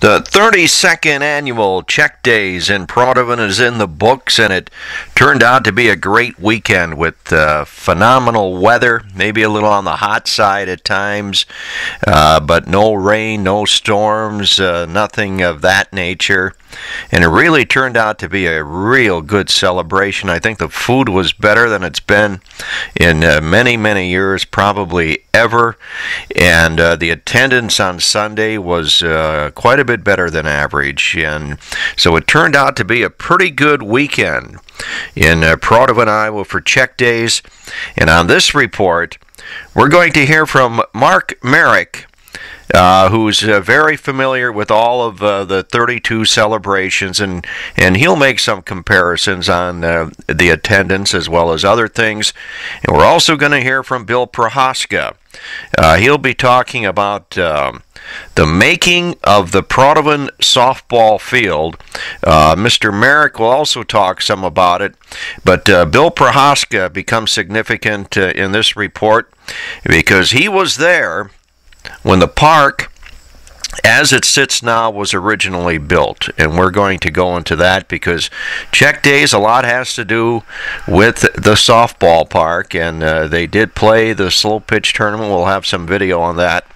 The 32nd annual Czech Days in Protivin is in the books, and it turned out to be a great weekend with phenomenal weather, maybe a little on the hot side at times, but no rain, no storms, nothing of that nature. And it really turned out to be a real good celebration. I think the food was better than it's been in many, many years, probably ever. And the attendance on Sunday was quite a bit better than average. And so it turned out to be a pretty good weekend in Protivin, Iowa for Czech Days. And on this report, we're going to hear from Mark Meirick, who's very familiar with all of the 32 celebrations, and he'll make some comparisons on the attendance as well as other things. And we're also going to hear from Bill Prochaska. He'll be talking about the making of the Protivin softball field. Mr. Meirick will also talk some about it, but Bill Prochaska becomes significant in this report because he was there when the park, as it sits now, was originally built. And we're going to go into that because Czech Days, a lot has to do with the softball park, and they did play the slow pitch tournament. We'll have some video on that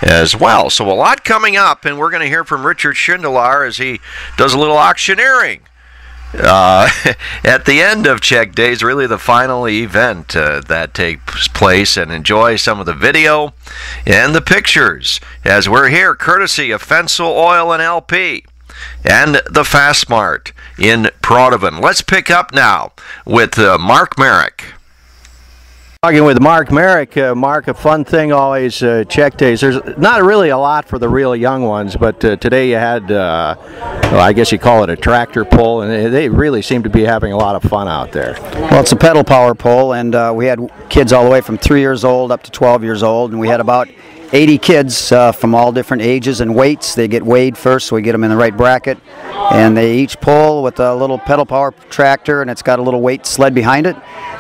as well. So a lot coming up, and we're going to hear from Richard Schindler as he does a little auctioneering at the end of Czech Days, really the final event that takes place, and enjoy some of the video and the pictures as we're here courtesy of Fensel Oil and LP and the Fast Mart in Protivin. Let's pick up now with Mark Meirick. Talking with Mark Meirick. Mark, a fun thing always, Czech Days. There's not really a lot for the real young ones, but today you had, well, I guess you call it a tractor pull, and they really seem to be having a lot of fun out there. Well, it's a pedal power pull, and we had kids all the way from 3 years old up to 12 years old, and we had about 80 kids from all different ages and weights. They get weighed first, so we get them in the right bracket, and they each pull with a little pedal power tractor, and it's got a little weight sled behind it,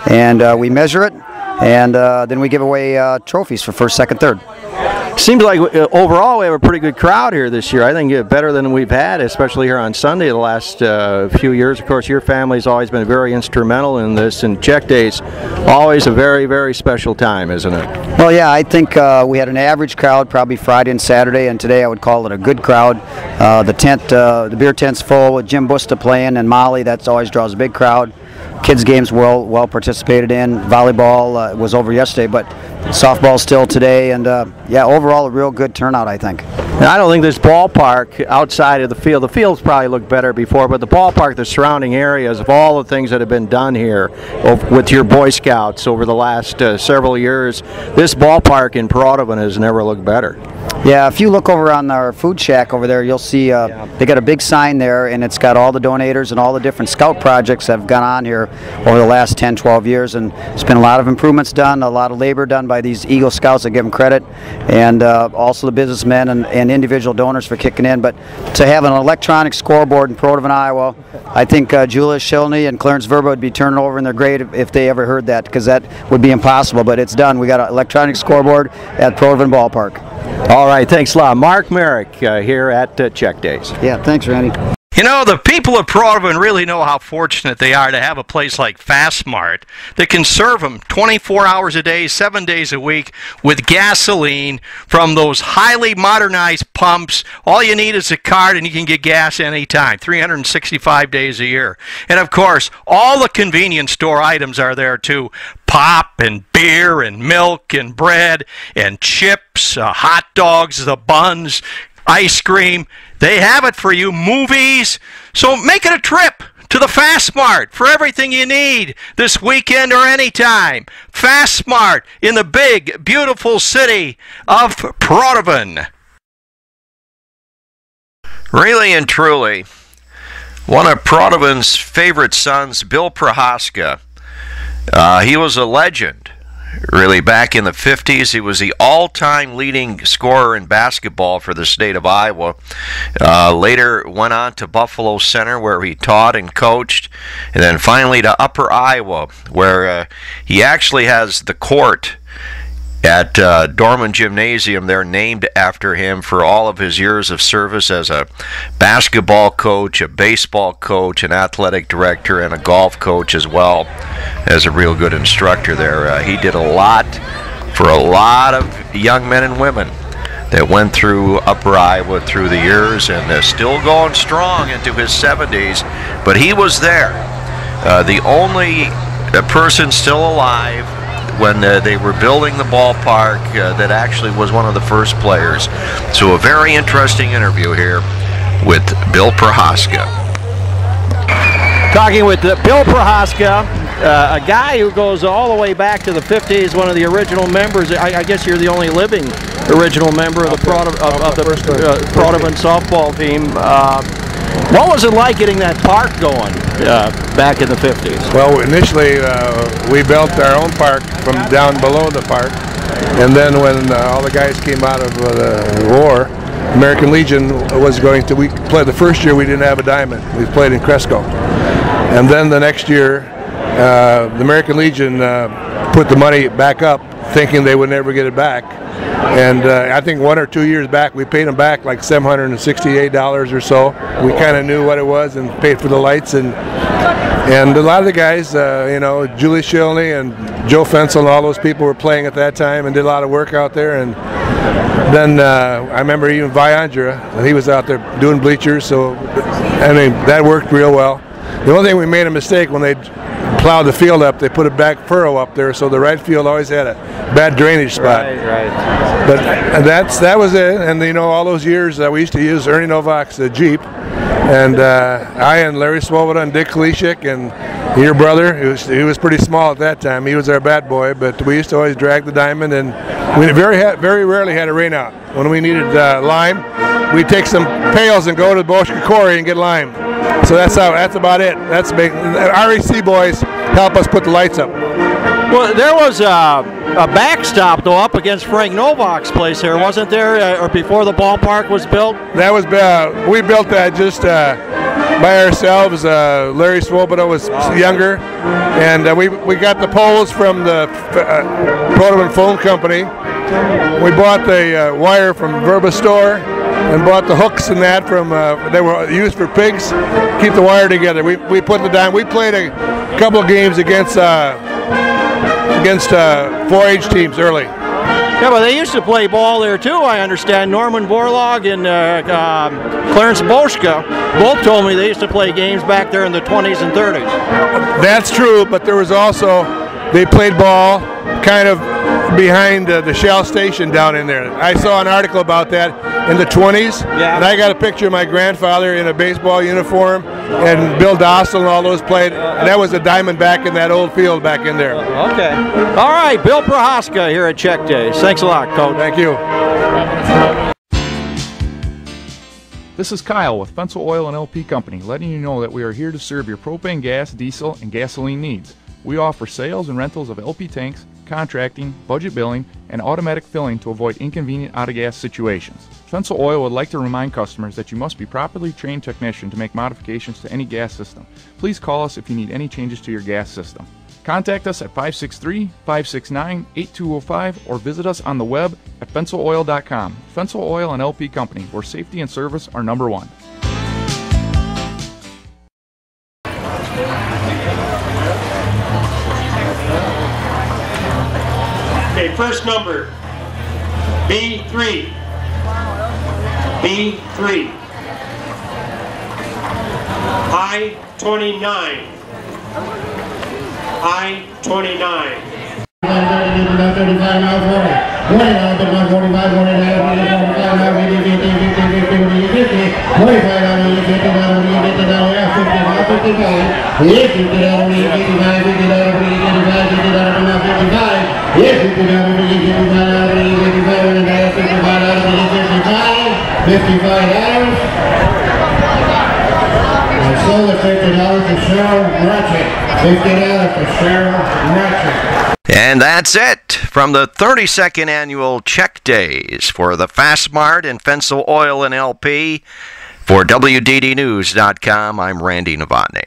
and we measure it. And then we give away trophies for first, second, third. Seems like overall we have a pretty good crowd here this year. I think better than we've had, especially here on Sunday the last few years. Of course, your family's always been very instrumental in this, and Czech Days, always a very, very special time, isn't it? Well, yeah, I think we had an average crowd probably Friday and Saturday, and today I would call it a good crowd. The beer tent's full with Jim Busta playing, and Molly, that always draws a big crowd. Kids games well participated in. Volleyball was over yesterday, but softball still today, and yeah, overall a real good turnout, I think. And I don't think this ballpark outside of the fields probably looked better before, but the ballpark, the surrounding areas of all the things that have been done here with your Boy Scouts over the last several years, this ballpark in Protivin has never looked better. Yeah, if you look over on our food shack over there, you'll see they got a big sign there, and it's got all the donators and all the different scout projects that have gone on here over the last 10, 12 years, and it's been a lot of improvements done, a lot of labor done by these Eagle Scouts. I give them credit, and also the businessmen and individual donors for kicking in. But to have an electronic scoreboard in Protivin, Iowa, I think Julia Shilney and Clarence Verba would be turning over in their grave if they ever heard that, because that would be impossible, but it's done. We got an electronic scoreboard at Protivin Ballpark. All right, thanks a lot. Mark Meirick here at Czech Days. Yeah, thanks, Randy. You know, the people of Protivin really know how fortunate they are to have a place like Fast Mart that can serve them 24 hours a day, 7 days a week with gasoline from those highly modernized pumps. All you need is a card and you can get gas anytime, 365 days a year. And of course, all the convenience store items are there too. Pop and beer and milk and bread and chips, hot dogs, the buns, ice cream. They have it for you. Movies. So make it a trip to the Fast Mart for everything you need this weekend or anytime. Fast Mart in the big, beautiful city of Protivin. Really and truly, one of Protivin's favorite sons, Bill Prochaska, he was a legend. Really, back in the 50s, he was the all-time leading scorer in basketball for the state of Iowa. Later went on to Buffalo Center, where he taught and coached, and then finally to Upper Iowa, where he actually has the court at Dorman Gymnasium. They're named after him for all of his years of service as a basketball coach, a baseball coach, an athletic director, and a golf coach as well as a real good instructor there. He did a lot for a lot of young men and women that went through Upper Iowa through the years, and still going strong into his 70s. But he was there, the only person still alive when they were building the ballpark that actually was one of the first players. So a very interesting interview here with Bill Prochaska. Talking with Bill Prochaska, a guy who goes all the way back to the 50s, one of the original members. I guess you're the only living original member of the Protivin softball team. What was it like getting that park going back in the 50s? Well, initially we built our own park from down below the park, and then when all the guys came out of the war, American Legion was going to, we played the first year we didn't have a diamond. We played in Cresco. And then the next year, the American Legion put the money back up, thinking they would never get it back. And I think 1 or 2 years back, we paid them back like $768 or so. We kind of knew what it was and paid for the lights. And a lot of the guys, you know, Julie Shilney and Joe Fensel and all those people were playing at that time and did a lot of work out there. And then I remember even Viandra, he was out there doing bleachers. So, I mean, that worked real well. The only thing we made a mistake when they plowed the field up, they put a back furrow up there, so the right field always had a bad drainage spot. Right. But that was it. And you know, all those years we used to use Ernie Novak's Jeep, and I and Larry Swoboda and Dick Kalishik and your brother, he was pretty small at that time. He was our bad boy, but we used to always drag the diamond, and we very rarely had a rain out. When we needed lime, we'd take some pails and go to Boschke Quarry and get lime. So that's about it. That's big. REC boys help us put the lights up. Well, there was a backstop though up against Frank Novak's place there, wasn't there? Or before the ballpark was built? That was we built that just by ourselves. Larry Swoboda was younger, and we got the poles from the Protivin phone company. We bought the wire from Verba store and bought the hooks and that from they were used for pigs. Keep the wire together. We put the down. We played a couple of games against 4-H teams early. Yeah, but they used to play ball there too, I understand. Norman Borlaug and Clarence Boschke both told me they used to play games back there in the 20s and 30s. That's true, but there was also, they played ball kind of behind the Shell station down in there. I saw an article about that in the 20s, and I got a picture of my grandfather in a baseball uniform, and Bill Dossel and all those played. And that was a diamond back in that old field back in there. Okay. All right, Bill Prochaska here at Czech Days. Thanks a lot, Coach. Thank you. This is Kyle with Fensel Oil and LP Company, letting you know that we are here to serve your propane gas, diesel, and gasoline needs. We offer sales and rentals of LP tanks, contracting, budget billing, and automatic filling to avoid inconvenient out-of-gas situations. Fensel Oil would like to remind customers that you must be properly trained technician to make modifications to any gas system. Please call us if you need any changes to your gas system. Contact us at 563-569-8205 or visit us on the web at fenceloil.com. Fensel Oil and LP Company, where safety and service are number one. Okay, first number, B3. B3. I-29. I-29. 55 hours. And sold at $50 to Cheryl Merchant. $50 to Cheryl Merchant. And that's it from the 32nd annual Czech Days for the Fastmart and Fensel Oil and LP. For WDDnews.com, I'm Randy Novotny.